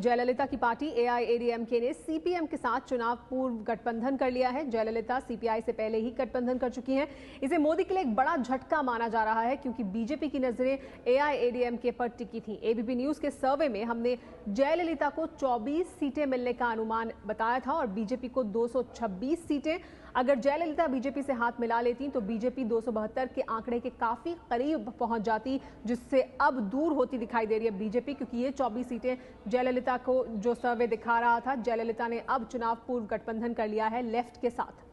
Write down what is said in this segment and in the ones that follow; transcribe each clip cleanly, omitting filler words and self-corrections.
जयललिता की पार्टी एआईएडीएमके ने सीपीएम के साथ चुनाव पूर्व गठबंधन कर लिया है। जयललिता सीपीआई से पहले ही गठबंधन कर चुकी हैं। इसे मोदी के लिए एक बड़ा झटका माना जा रहा है क्योंकि बीजेपी की नजरें एआईएडीएमके पर टिकी थी। एबीपी न्यूज के सर्वे में हमने जयललिता को 24 सीटें मिलने का अनुमान बताया था और बीजेपी को 226 सीटें। अगर जयललिता बीजेपी से हाथ मिला लेती तो बीजेपी 272 के आंकड़े के काफी करीब पहुंच जाती, जिससे अब दूर होती दिखाई दे रही है बीजेपी, क्योंकि ये 24 सीटें जयललिता को जो सर्वे दिखा रहा था। जयललिता ने अब चुनाव पूर्व गठबंधन कर लिया है लेफ्ट के साथ।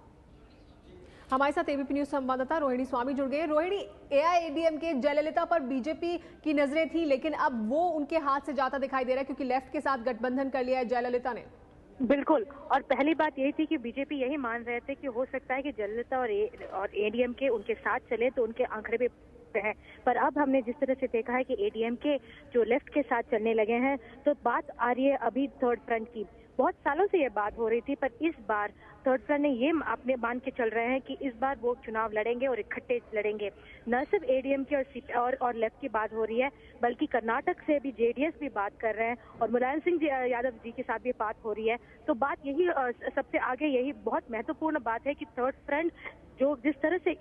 हमारे साथ एबीपी न्यूज संवाददाता रोहिणी स्वामी जुड़ गए। रोहिणी, एआईएडीएमके जयललिता पर बीजेपी की नजरें थी, लेकिन अब वो उनके हाथ से जाता दिखाई दे रहा है क्योंकि लेफ्ट के साथ गठबंधन कर लिया है जयललिता ने। बिल्कुल, और पहली बात यही थी कि बीजेपी यही मान रहे थे कि हो सकता है कि जयललिता और एडीएमके उनके साथ चले तो उनके आंकड़े भी है। पर अब हमने जिस तरह से देखा है कि एडीएमके जो लेफ्ट के साथ चलने लगे हैं, तो बात आ रही है अभी थर्ड फ्रंट की। बहुत सालों से ये बात हो रही थी, पर इस बार थर्ड फ्रंट ने ये अपने मान के चल रहे हैं कि इस बार वो चुनाव लड़ेंगे और इकट्ठे लड़ेंगे। न सिर्फ एडीएमके और लेफ्ट की बात हो रही है, बल्कि कर्नाटक से भी जेडीएस भी बात कर रहे हैं और मुलायम सिंह यादव जी के साथ भी बात हो रही है। तो बात यही सबसे आगे यही बहुत महत्वपूर्ण बात है कि थर्ड फ्रंट जो जिस तरह से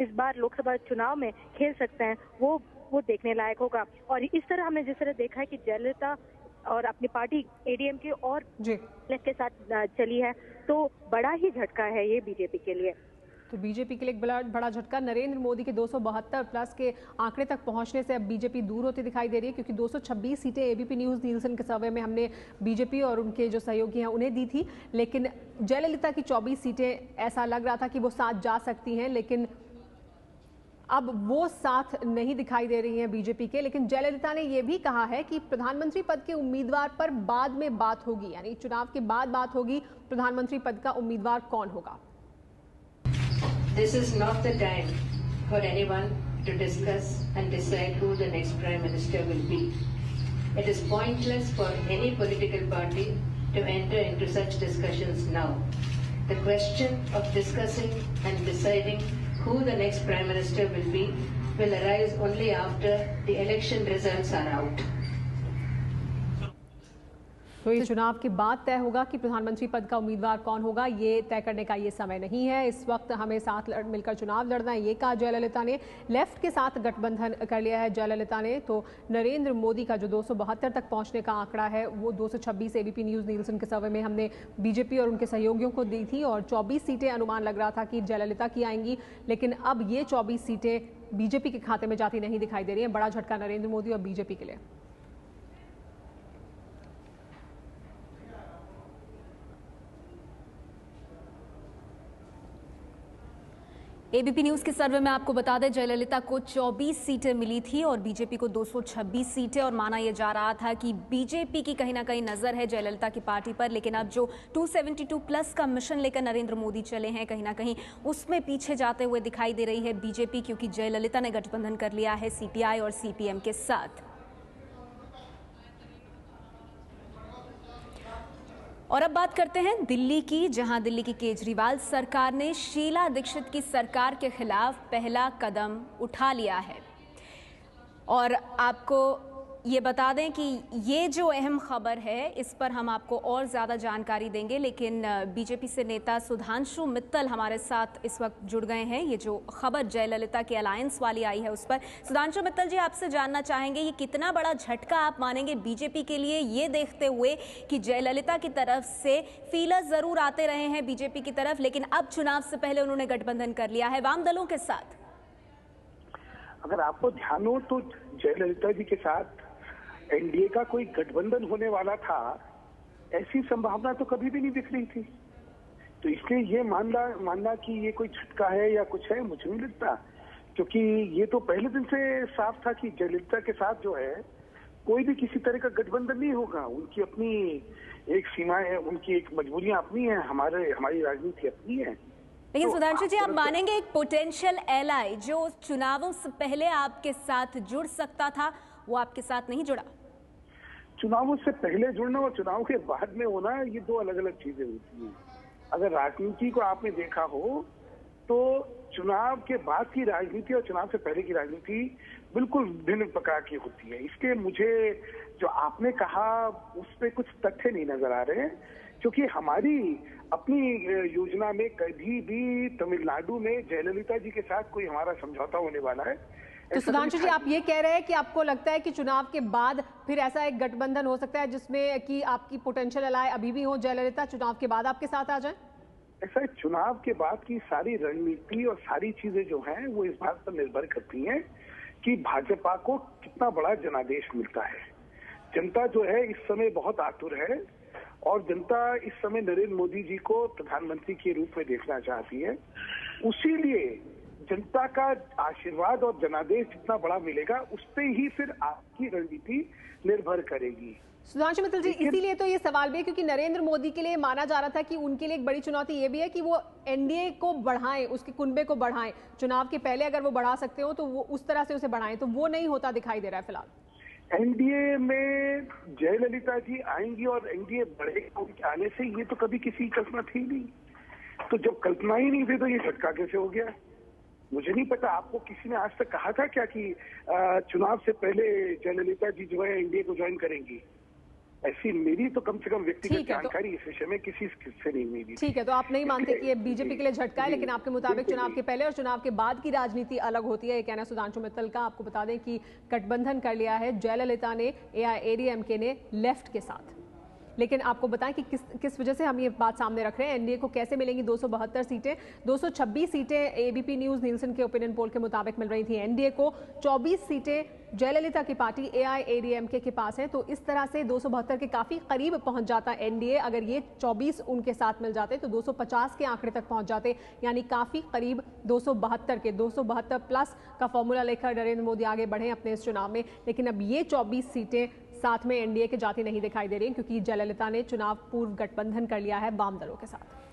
इस बार लोकसभा चुनाव में खेल सकते हैं वो देखने लायक होगा। और इस तरह हमने जिस तरह देखा है कि जयललिता और अपनी पार्टी एडीएमके और लेफ्ट के साथ चली है, तो बड़ा ही झटका है ये बीजेपी के लिए। तो बीजेपी के लिए एक बड़ा झटका। नरेंद्र मोदी के 272 प्लस के आंकड़े तक पहुंचने से अब बीजेपी दूर होती दिखाई दे रही है, क्योंकि 226 सीटें एबीपी न्यूज नीलसन के सर्वे में हमने बीजेपी और उनके जो सहयोगी हैं उन्हें दी थी, लेकिन जयललिता की 24 सीटें ऐसा लग रहा था कि वो साथ जा सकती हैं, लेकिन अब वो साथ नहीं दिखाई दे रही हैं बीजेपी के। लेकिन जयललिता ने यह भी कहा है कि प्रधानमंत्री पद के उम्मीदवार पर बाद में बात होगी, यानी चुनाव के बाद बात होगी प्रधानमंत्री पद का उम्मीदवार कौन होगा। This is not the time for anyone to discuss and decide who the next Prime Minister will be. It is pointless for any political party to enter into such discussions now. The question of discussing and deciding who the next Prime Minister will arise only after the election results are out. तो ये चुनाव के बाद तय होगा कि प्रधानमंत्री पद का उम्मीदवार कौन होगा। ये तय करने का ये समय नहीं है, इस वक्त हमें साथ मिलकर चुनाव लड़ना है, ये कहा जयललिता ने। लेफ्ट के साथ गठबंधन कर लिया है जयललिता ने। तो नरेंद्र मोदी का जो 272 तक पहुंचने का आंकड़ा है वो 226 एबीपी न्यूज नीलसन के सर्वे में हमने बीजेपी और उनके सहयोगियों को दी थी और 24 सीटें अनुमान लग रहा था कि जयललिता की आएंगी, लेकिन अब ये 24 सीटें बीजेपी के खाते में जाती नहीं दिखाई दे रही है। बड़ा झटका नरेंद्र मोदी और बीजेपी के लिए। एबीपी न्यूज के सर्वे में आपको बता दें, जयललिता को 24 सीटें मिली थी और बीजेपी को 226 सीटें, और माना यह जा रहा था कि बीजेपी की कहीं ना कहीं नजर है जयललिता की पार्टी पर। लेकिन अब जो 272 प्लस का मिशन लेकर नरेंद्र मोदी चले हैं, कहीं ना कहीं उसमें पीछे जाते हुए दिखाई दे रही है बीजेपी, क्योंकि जयललिता ने गठबंधन कर लिया है सीपीआई और सीपीएम के साथ। और अब बात करते हैं दिल्ली की, जहां दिल्ली की केजरीवाल सरकार ने शीला दीक्षित की सरकार के खिलाफ पहला कदम उठा लिया है। और आपको ये बता दें कि ये जो अहम खबर है इस पर हम आपको और ज़्यादा जानकारी देंगे, लेकिन बीजेपी से नेता सुधांशु मित्तल हमारे साथ इस वक्त जुड़ गए हैं। ये जो खबर जयललिता की अलायंस वाली आई है उस पर सुधांशु मित्तल जी आपसे जानना चाहेंगे, ये कितना बड़ा झटका आप मानेंगे बीजेपी के लिए, ये देखते हुए कि जयललिता की तरफ से फीलर ज़रूर आते रहे हैं बीजेपी की तरफ, लेकिन अब चुनाव से पहले उन्होंने गठबंधन कर लिया है वाम दलों के साथ। अगर आपको ध्यान हो तो जयललिता जी के साथ एनडीए का कोई गठबंधन होने वाला था, ऐसी संभावना तो कभी भी नहीं दिख रही थी। तो इसलिए ये मानना कि ये कोई झटका है या कुछ है, मुझे नहीं लगता, क्योंकि ये तो पहले दिन से साफ था कि जयललिता के साथ जो है कोई भी किसी तरह का गठबंधन नहीं होगा। उनकी अपनी एक सीमाएं है, उनकी एक मजबूरियां अपनी है, हमारी राजनीति अपनी है। लेकिन तो सुधांशु जी, आप मानेंगे एक पोटेंशियल एलाई जो चुनावों से पहले आपके साथ जुड़ सकता था, वो आपके साथ नहीं जुड़ा? चुनावों से पहले जुड़ना और चुनाव के बाद में होना, ये दो अलग अलग चीजें होती हैं। अगर राजनीति को आपने देखा हो तो चुनाव के बाद की राजनीति और चुनाव से पहले की राजनीति बिल्कुल भिन्न प्रकार की होती है। इसलिए मुझे जो आपने कहा उस पे कुछ तथ्य नहीं नजर आ रहे हैं, क्योंकि हमारी अपनी योजना में कभी भी तमिलनाडु में जयललिता जी के साथ कोई हमारा समझौता होने वाला है। तो सुधांशु जी, आप ये कह रहे हैं कि आपको लगता है कि चुनाव के बाद फिर ऐसा एक गठबंधन हो सकता है जिसमें कि आपकी पोटेंशियल अलाय अभी भी हो, जयललिता चुनाव के बाद आपके साथ आ जाए? ऐसा चुनाव के बाद की सारी रणनीति और सारी चीजें जो हैं वो इस बात पर निर्भर करती हैं कि भाजपा को कितना बड़ा जनादेश मिलता है। जनता जो है इस समय बहुत आतुर है और जनता इस समय नरेंद्र मोदी जी को प्रधानमंत्री के रूप में देखना चाहती है। उसी लिए जनता का आशीर्वाद और जनादेश जितना बड़ा मिलेगा उस पे ही फिर आपकी रणनीति निर्भर करेगी। सुधांशु मित्तल जी, इसीलिए तो ये सवाल भी है क्योंकि नरेंद्र मोदी के लिए माना जा रहा था कि उनके लिए एक बड़ी चुनौती ये भी है कि वो एनडीए को बढ़ाएं, उसके कुनबे को बढ़ाएं। चुनाव के पहले अगर वो बढ़ा सकते हो तो वो उस तरह से उसे बढ़ाएं, तो वो नहीं होता दिखाई दे रहा है फिलहाल। एनडीए में जयललिता जी आएंगी और एनडीए बढ़ेगा उनके आने से, ये तो कभी किसी कल्पना थी नहीं। तो जब कल्पना ही नहीं थी तो ये झटका कैसे हो गया? मुझे नहीं पता, आपको किसी ने आज तक कहा था क्या कि चुनाव से पहले जयललिता जी जो है एनडीए को ज्वाइन करेंगी? ऐसी मेरी तो कम से कम व्यक्तिगत जानकारी इस विषय में किसी से नहीं मिली। ठीक है, तो आप नहीं मानते कि ये बीजेपी के लिए झटका है, लेकिन आपके मुताबिक चुनाव के पहले और चुनाव के बाद की राजनीति अलग होती है, ये कहना सुधांशु मित्तल का। आपको बता दें कि गठबंधन कर लिया है जयललिता ने, एआईएडीएमके ने लेफ्ट के साथ। लेकिन आपको बताएं कि किस वजह से हम ये बात सामने रख रहे हैं। एनडीए को कैसे मिलेंगी 272 सीटें? 226 सीटें एबीपी न्यूज नीलसन के ओपिनियन पोल के मुताबिक मिल रही थी एनडीए को। 24 सीटें जयललिता की पार्टी एआईएडीएमके के पास है। तो इस तरह से 272 के काफी करीब पहुंच जाता एनडीए। अगर ये 24 उनके साथ मिल जाते तो 250 के आंकड़े तक पहुंच जाते, यानी काफी करीब 272 के। 272 प्लस का फॉर्मूला लेकर नरेंद्र मोदी आगे बढ़े अपने इस चुनाव में। लेकिन अब ये 24 सीटें साथ में एनडीए के जाती नहीं दिखाई दे रही, क्योंकि जयललिता ने चुनाव पूर्व गठबंधन कर लिया है वाम दलों के साथ।